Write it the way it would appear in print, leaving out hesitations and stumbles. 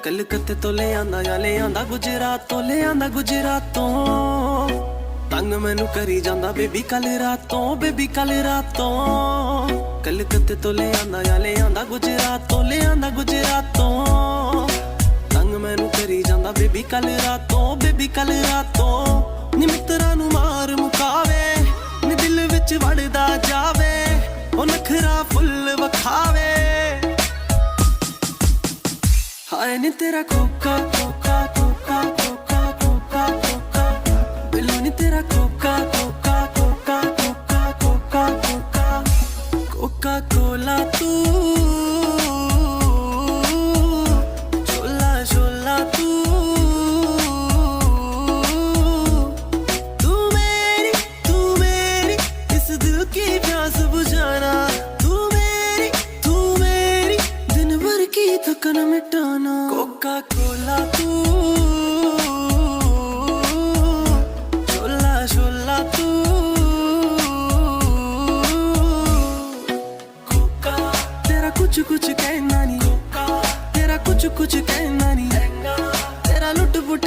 कलकत्ते तो ले आंदा गुजरातों ले आंदा गुजरातों तंग मैनू करी जांदा बेबी कल रातों कलकत्ते तो ले आंदा गुजरातों ले आंदा गुजरातों तंग मैनू करी जांदा बेबी कल रातों नी मित्तरां नू मार मुकावे नी दिल विच वड़दा जावे ओ नखरा फुल वखावे हाय नी तेरा कोका कोका कोका कोका कोका कोका बिल्लू नी तेरा कोका कोका कोका कोका कोका कोका कोका कोला तू शोला शोला तू मेरी इस दिल की प्यास बुझाना तू मेरी दिन भर की थकन मिटाना कोका कोला तू शोला शोला तू कोका तेरा कुछ कहना नहीं कोका तेरा कुछ कहना नहीं तेरा लुट पुट